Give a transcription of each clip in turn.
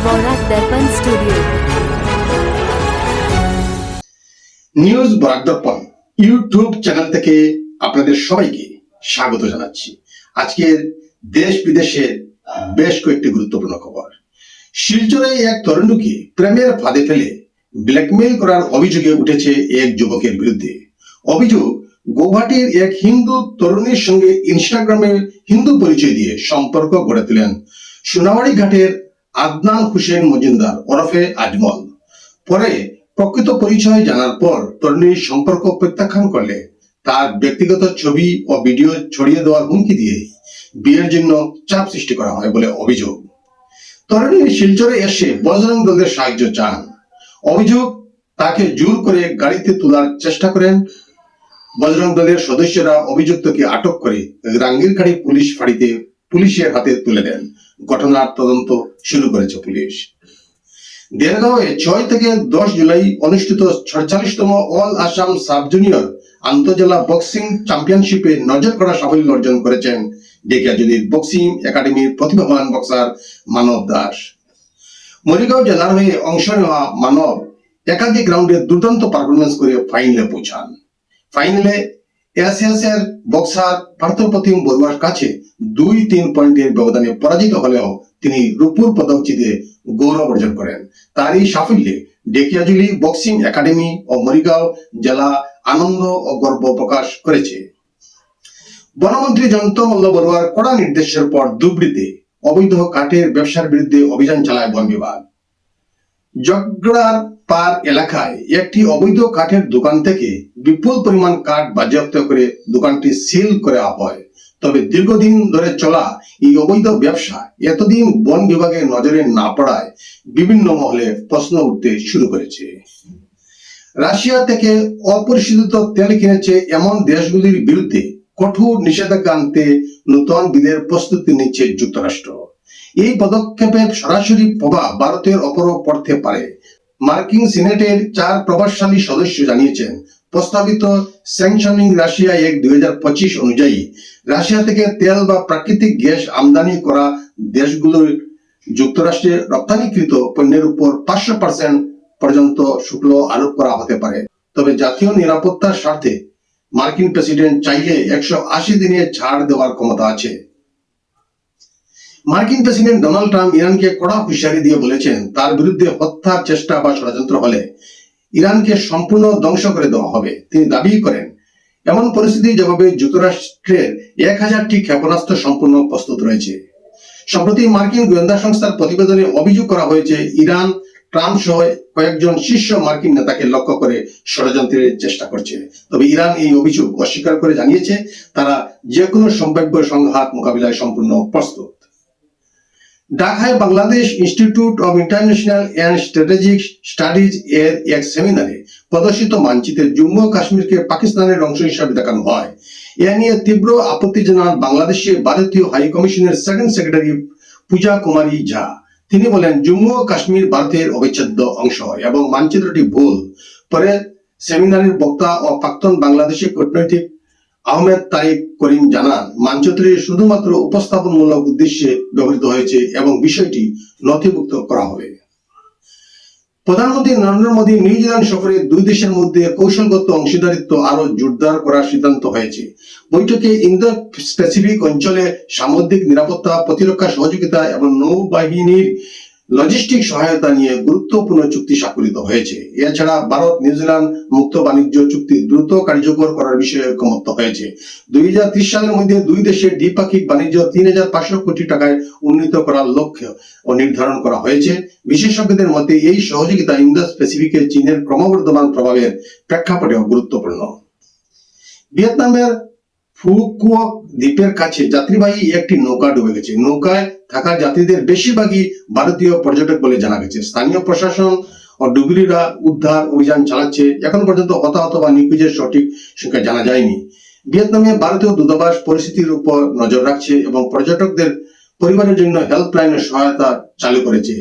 বরাক দর্পণ studio. News Barak দর্পণ YouTube channel থেকে আপনাদের সবাইকে স্বাগত জানাচ্ছি। আজকের দেশ বিদেশের বেশ কয়েকটি গুরুত্বপূর্ণ খবর। শিলচরে এক তরুণীকে প্রেমের ফাঁদে ফেলে ব্ল্যাকমেইল করার অভিযোগে উঠেছে এক যুবকের বিরুদ্ধে। অভিযোগ, গৌহাটির এক হিন্দু তরুণীর সঙ্গে ইনস্টাগ্রামে হিন্দু পরিচয় দিয়ে সম্পর্ক গড়ে তোলেন সোনাবাড়ি ঘাটের আদনান হোসেন মজুমদার ওরফে আজমল। পরে প্রকৃত পরিচয় জানার পর তরুণীর সম্পর্ক প্রত্যাখ্যান করলে তার ব্যক্তিগত ছবি ও ভিডিও ছড়িয়ে দেওয়ার হুমকি দিয়ে বিয়ের জন্য চাপ সৃষ্টি করা হয় বলে অভিযোগ। তরুণী শিলচরে এসে বজরং দলের সাহায্য চান। অভিযোগ, তাকে জোর করে গাড়িতে তোলার চেষ্টা করেন। বজরং দলের সদস্যরা অভিযুক্তকে আটক করে রাঙ্গিরখাড়ি পুলিশ ফাঁড়িতে পুলিশের হাতে তুলে দেন। ঘটনার তদন্ত শুরু করেছে পুলিশ। দেরগাঁওয়ে 6 থেকে 10 জুলাই অনুষ্ঠিত 46তম অল আসাম সাব জুনিয়র আন্তঃজেলা বক্সিং চ্যাম্পিয়নশিপে নজর করা সাফল্য অর্জন করেছেন ডেকিয়াজুলির বক্সিং একাডেমির প্রতিভাবান বক্সার মানব দাস। মরিগাঁও জেলার হয়ে অংশ নেওয়া মানব একাধিক রাউন্ডে দুর্দান্ত পারফরমেন্স করে ফাইনালে পৌঁছান। ফাইনালে এসএস এর বক্সার পার্থপ্রতিম বড়ুয়ার কাছে 2-3 পয়েন্টের ব্যবধানে পরাজিত হলেও তিনি রূপোর পদক জিতে গৌরব অর্জন করেন। তার এই সাফল্যে ডেকিয়াজুলি বক্সিং একাডেমি ও মরিগাঁও জেলা আনন্দ ও গর্ব প্রকাশ করেছে। বনমন্ত্রী জয়ন্ত মল্ল বড়ুয়ার কড়া নির্দেশের পর ধুবড়ীতে অবৈধ কাঠের ব্যবসার বিরুদ্ধে অভিযান চালায় বন বিভাগ। জগড়ার পার এলাকায় একটি অবৈধ কাঠের দোকান থেকে বিপুল পরিমাণ কাঠ বাজেয়াপ্ত করে দোকানটি সিল করা হয়। তবে দীর্ঘদিন ধরে চলা এই অবৈধ ব্যবসা এতদিন বন বিভাগের নজরে না পড়ায় বিভিন্ন মহলে প্রশ্ন উঠতে শুরু করেছে। রাশিয়া থেকে অপরিশোধিত তেল কিনেছে এমন দেশগুলির বিরুদ্ধে কঠোর নিষেধাজ্ঞা আনতে নতুন বিলের প্রস্তুতি নিচ্ছে যুক্তরাষ্ট্র। এই পদক্ষেপের সরাসরি প্রভাব ভারতের ওপরও পড়তে পারে। মার্কিন সিনেটের 4 প্রভাবশালী সদস্য জানিয়েছেন, প্রস্তাবিত স্যাংশনিং রাশিয়া অ্যাক্ট 2025 অনুযায়ী রাশিয়া থেকে তেল বা প্রাকৃতিক গ্যাস আমদানি করা দেশগুলোর যুক্তরাষ্ট্রে রপ্তানিকৃত পণ্যের উপর 500% পর্যন্ত শুল্ক আরোপ করা হতে পারে। তবে জাতীয় নিরাপত্তার স্বার্থে মার্কিন প্রেসিডেন্ট চাইলে 180 দিনে ছাড় দেওয়ার ক্ষমতা আছে। মার্কিন প্রেসিডেন্ট ডোনাল্ড ট্রাম্প ইরানকে কড়া হুঁশিয়ারি দিয়ে বলেছেন, তার বিরুদ্ধে হত্যার চেষ্টা বা ষড়যন্ত্র হলে ইরানকে সম্পূর্ণ ধ্বংস করে দেওয়া হবে। তিনি দাবি করেন, এমন পরিস্থিতি জবাবে যুক্তরাষ্ট্রের 1000টি ক্ষেপণাস্ত্র সম্পূর্ণ প্রস্তুত রয়েছে। সম্প্রতি মার্কিন গোয়েন্দা সংস্থার প্রতিবেদনে অভিযোগ করা হয়েছে, ইরান ট্রাম্প সহ কয়েকজন শীর্ষ মার্কিন নেতাকে লক্ষ্য করে ষড়যন্ত্রের চেষ্টা করছে। তবে ইরান এই অভিযোগ অস্বীকার করে জানিয়েছে, তারা যে কোনো সম্ভাব্য সংঘাত মোকাবিলায় সম্পূর্ণ প্রস্তুত। ঢাকায় Bangladesh institute of international and strategic studies এর এক সেমিনারে প্রদর্শিত মানচিত্রে জম্মু ও কাশ্মীরকে পাকিস্তানের অংশ হিসাবে দেখানো হয়। এ নিয়ে তীব্র আপত্তি জানান বাংলাদেশে ভারতীয় হাই কমিশনের সেকেন্ড সেক্রেটারি পূজা কুমারী ঝা। তিনি বলেন, জম্মু ও কাশ্মীর ভারতের অবিচ্ছেদ্য অংশ এবং মানচিত্রটি ভুল। পরে সেমিনারের বক্তা ও প্রাক্তন বাংলাদেশি কূটনৈতিক আহমেদ তারিক করিম জানান, মানচিত্রটি শুধুমাত্র উপস্থাপনমূলক উদ্দেশ্যে ব্যবহৃত হয়েছে এবং বিষয়টি নথিভুক্ত করা হবে। প্রধানমন্ত্রী নরেন্দ্র মোদী নিউজিল্যান্ড সফরে 2 দেশের মধ্যে কৌশলগত অংশীদারিত্ব আরো জোরদার করার সিদ্ধান্ত হয়েছে। বৈঠকে ইন্দো প্যাসিফিক অঞ্চলে সামুদ্রিক নিরাপত্তা, প্রতিরক্ষা সহযোগিতা এবং নৌবাহিনীর লজিস্টিক সহায়তা নিয়ে গুরুত্বপূর্ণ চুক্তি স্বাক্ষরিত হয়েছে। এছাড়া ভারত নিউজিল্যান্ড মুক্ত বাণিজ্য চুক্তি দ্রুত কার্যকর করার বিষয়ে ঐকমত্য হয়েছে। 2030 সালের মধ্যে 2 দেশের দ্বিপাক্ষিক বাণিজ্য 3500 কোটি টাকায় উন্নীত করার লক্ষ্য ও নির্ধারণ করা হয়েছে। বিশেষজ্ঞদের মতে এই সহযোগিতা ইন্দো প্যাসিফিকে চীনের ক্রমবর্ধমান প্রভাবের প্রেক্ষাপটেও গুরুত্বপূর্ণ। ভিয়েতনামের ফুকুওক দ্বীপের কাছে যাত্রীবাহী একটি নৌকা ডুবে গেছে। নৌকায় থাকা যাত্রীদের বেশিরভাগই ভারতীয় পর্যটক বলে জানা গেছে। স্থানীয় প্রশাসন ও ডুবুরিরা উদ্ধার অভিযান চালাচ্ছে। এখন পর্যন্ত হতাহত বা নিখোঁজের সঠিক সংখ্যা জানা যায়নি। ভিয়েতনামে ভারতীয় দূতাবাস পরিস্থিতির উপর নজর রাখছে এবং পর্যটকদের পরিবারের জন্য হেল্পলাইনের সহায়তা চালু করেছে।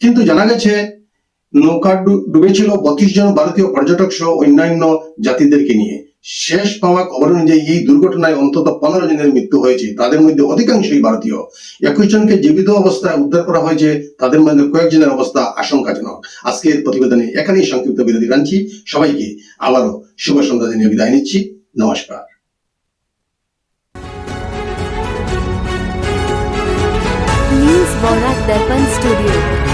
কিন্তু জানা গেছে, নৌকা ডুবেছিল 32 জন ভারতীয় পর্যটক সহ অন্যান্য জাতিদেরকে নিয়ে। শেষ পাওয়া খবর অনুযায়ী এই দুর্ঘটনায় অন্তত 15 জনের মৃত্যু হয়েছে। তাদের মধ্যে অধিকাংশই ভারতীয়। 21 জনকে জীবিত অবস্থায় উদ্ধার করা হয়েছে, তাদের মধ্যে কয়েকজনের অবস্থা আশঙ্কাজনক। আজকের প্রতিবেদনে এখানেই সংক্ষিপ্ত বিরতি টানছি। সবাইকে আবারও শুভ সন্ধ্যা জানিয়ে বিদায় নিচ্ছি। নমস্কার। न्यूज बोरा दर्पण स्टूडियो।